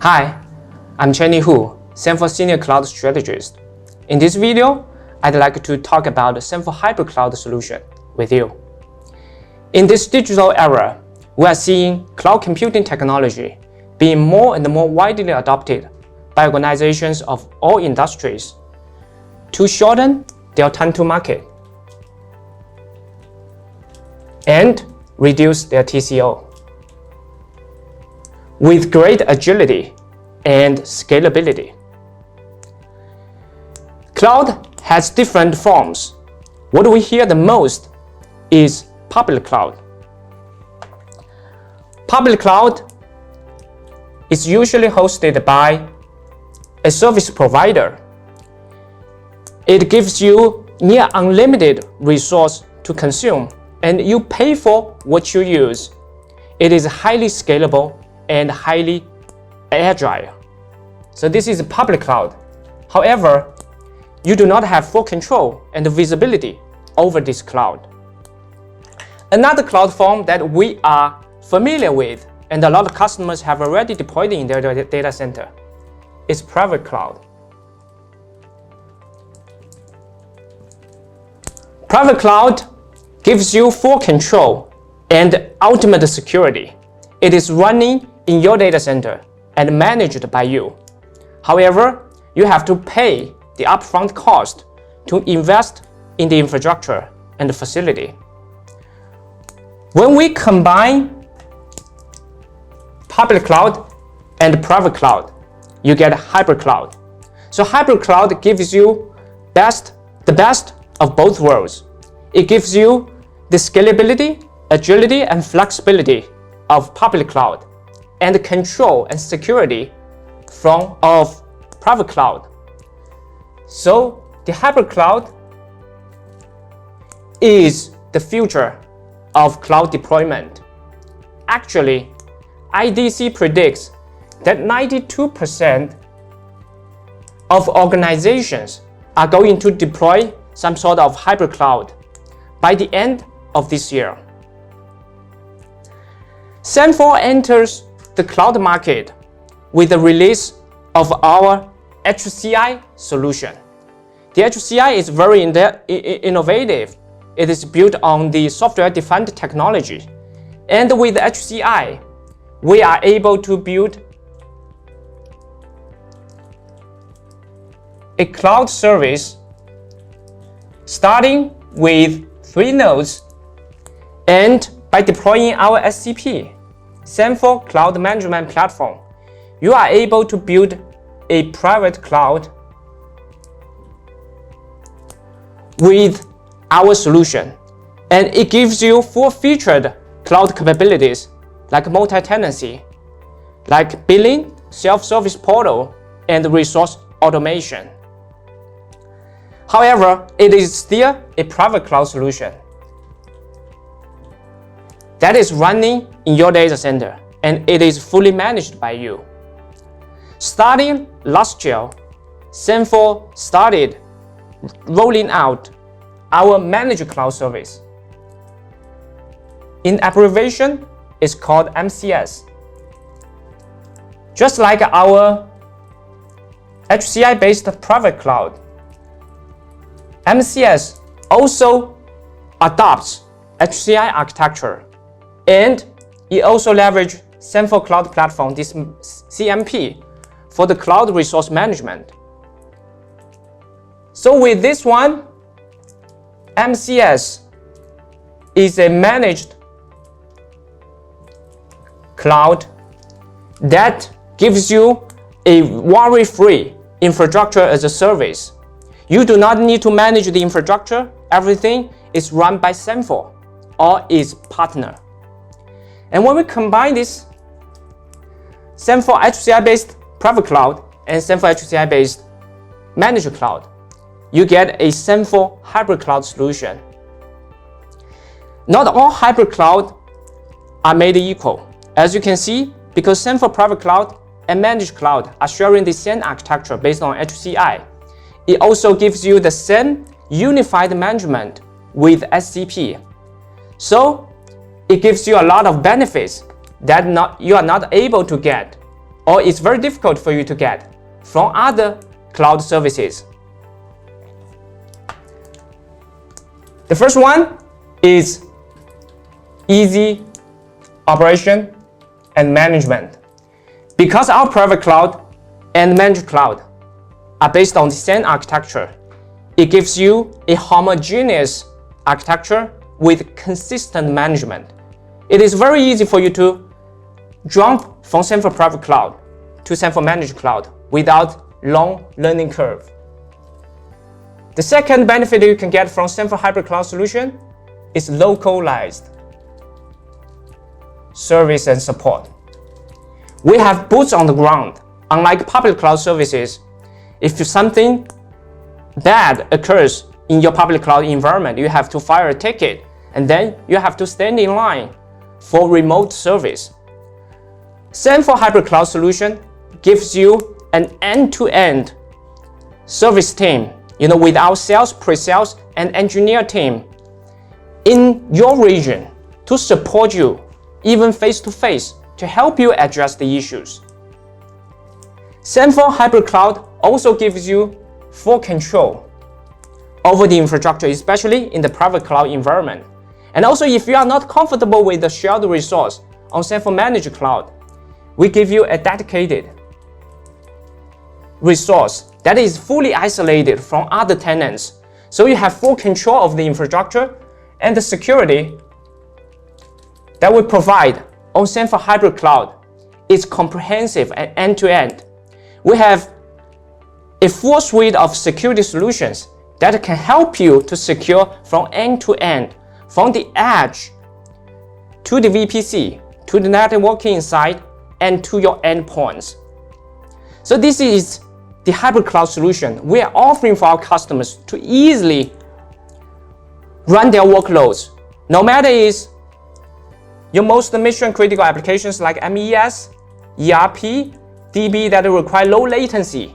Hi, I'm Chenny Hu, Sangfor Senior Cloud Strategist. In this video, I'd like to talk about the Sangfor Hybrid Cloud solution with you. In this digital era, we are seeing cloud computing technology being more and more widely adopted by organizations of all industries to shorten their time to market and reduce their TCO. With great agility and scalability. Cloud has different forms. What we hear the most is public cloud. Public cloud is usually hosted by a service provider. It gives you near unlimited resource to consume, and you pay for what you use. It is highly scalable and highly agile. So this is a public cloud. However, you do not have full control and visibility over this cloud. Another cloud form that we are familiar with and a lot of customers have already deployed in their data center is private cloud. Private cloud gives you full control and ultimate security. It is running in your data center and managed by you. However, you have to pay the upfront cost to invest in the infrastructure and the facility. When we combine public cloud and private cloud, you get hybrid cloud. So hybrid cloud gives you the best of both worlds. It gives you the scalability, agility, and flexibility of public cloud and control and security of private cloud. So the hybrid cloud is the future of cloud deployment. Actually, IDC predicts that 92% of organizations are going to deploy some sort of hybrid cloud by the end of this year. Sangfor enters the cloud market with the release of our HCI solution. The HCI is very innovative. It is built on the software-defined technology. And with HCI, we are able to build a cloud service starting with 3 nodes, and by deploying our SCP, Sangfor Cloud Management Platform, you are able to build a private cloud with our solution. And it gives you full-featured cloud capabilities like multi-tenancy, like billing, self-service portal, and resource automation. However, it is still a private cloud solution that is running in your data center, and it is fully managed by you. Starting last year, Sangfor started rolling out our Managed Cloud Service. In abbreviation, it's called MCS. Just like our HCI-based private cloud, MCS also adopts HCI architecture, and it also leverages Sangfor Cloud Platform, this CMP, for the cloud resource management. So with this one, MCS is a managed cloud that gives you a worry-free infrastructure as a service. You do not need to manage the infrastructure. Everything is run by Sangfor or its partner. And when we combine this Sangfor HCI-based private cloud and Sangfor HCI-based managed cloud, you get a Sangfor hybrid cloud solution. Not all hybrid cloud are made equal. As you can see, because Sangfor private cloud and managed cloud are sharing the same architecture based on HCI, it also gives you the same unified management with SCP. So it gives you a lot of benefits that you are not able to get or it's very difficult for you to get from other cloud services. The first one is easy operation and management. Because our private cloud and managed cloud are based on the same architecture, it gives you a homogeneous architecture with consistent management. It is very easy for you to jump from Sangfor Private Cloud to Sangfor Managed Cloud without long learning curve. The second benefit you can get from Sangfor Hybrid Cloud solution is localized service and support. We have boots on the ground. Unlike public cloud services, if something bad occurs in your public cloud environment, you have to file a ticket and then you have to stand in line for remote service. Sangfor Hybrid Cloud solution gives you an end-to-end service team, with our sales, pre-sales, and engineer team in your region to support you, even face-to-face, to help you address the issues. Sangfor Hybrid Cloud also gives you full control over the infrastructure, especially in the private cloud environment. And also, if you are not comfortable with the shared resource on Sangfor Managed Cloud, we give you a dedicated resource that is fully isolated from other tenants. So you have full control of the infrastructure and the security that we provide on Sangfor Hybrid Cloud is comprehensive and end-to-end. We have a full suite of security solutions that can help you to secure from end to end, from the edge to the VPC, to the networking side, and to your endpoints. So this is the hybrid cloud solution we are offering for our customers to easily run their workloads. No matter is your most mission critical applications like MES, ERP, DB that require low latency,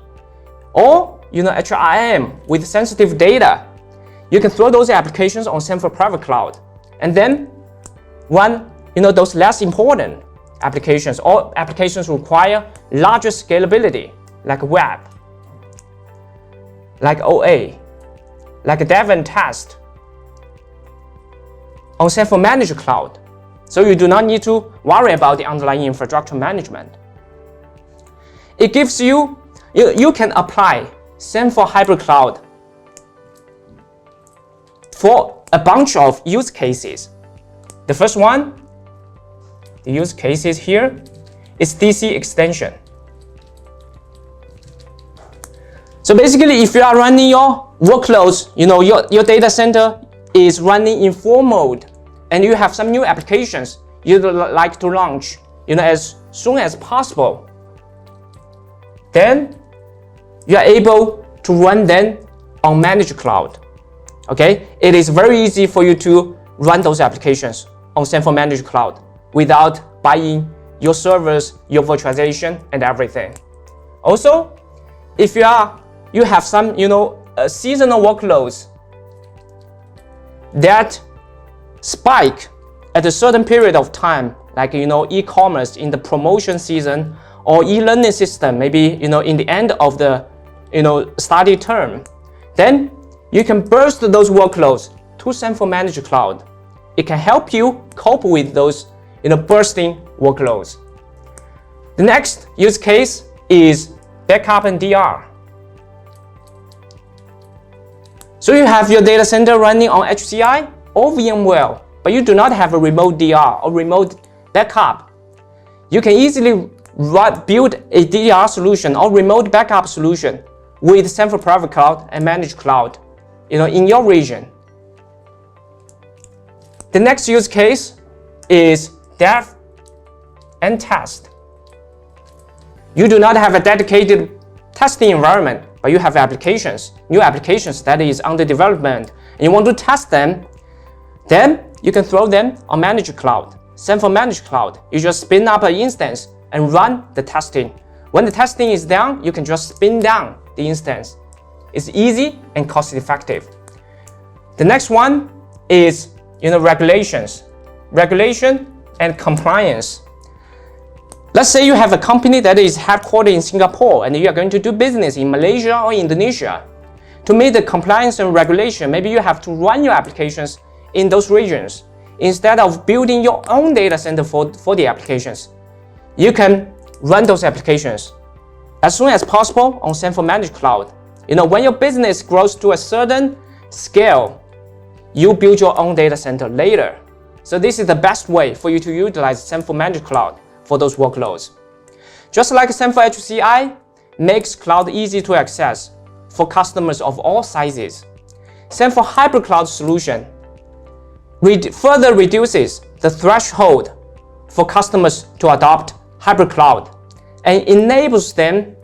or HRIM with sensitive data, you can throw those applications on Sangfor Private Cloud, and then run those less important applications or applications require larger scalability like web, like OA, like dev and test on Sangfor Managed Cloud. So you do not need to worry about the underlying infrastructure management. It gives you can apply Sangfor Hybrid Cloud for a bunch of use cases. The first one, the use cases here, is DC extension. So basically, if you are running your workloads, your data center is running in full mode, and you have some new applications you'd like to launch, as soon as possible, then you are able to run them on Managed Cloud. Okay, it is very easy for you to run those applications on Sangfor Managed Cloud without buying your servers, your virtualization, and everything. Also, if you have some seasonal workloads that spike at a certain period of time, like e-commerce in the promotion season, or e-learning system maybe in the end of the study term, then you can burst those workloads to Sangfor Managed Cloud. It can help you cope with those bursting workloads. The next use case is backup and DR. So you have your data center running on HCI or VMware, but you do not have a remote DR or remote backup. You can easily build a DR solution or remote backup solution with Sangfor Private Cloud and Managed Cloud, in your region. The next use case is dev and test. You do not have a dedicated testing environment, but you have new applications that is under development, and you want to test them, then you can throw them on Managed Cloud. Sangfor Managed Cloud, you just spin up an instance and run the testing. When the testing is done, you can just spin down the instance. It's easy and cost effective. The next one is regulation and compliance. Let's say you have a company that is headquartered in Singapore and you are going to do business in Malaysia or Indonesia. To meet the compliance and regulation, maybe you have to run your applications in those regions. Instead of building your own data center for the applications, you can run those applications as soon as possible on Sangfor Managed Cloud. When your business grows to a certain scale, you build your own data center later. So this is the best way for you to utilize Sangfor Managed Cloud for those workloads. Just like Sangfor HCI makes cloud easy to access for customers of all sizes, Sangfor Hybrid Cloud solution further reduces the threshold for customers to adopt hybrid cloud and enables them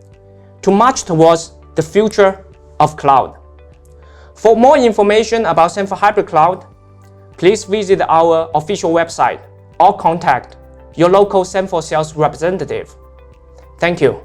to march towards the future of cloud. For more information about Sangfor Hybrid Cloud, please visit our official website or contact your local Sangfor sales representative. Thank you.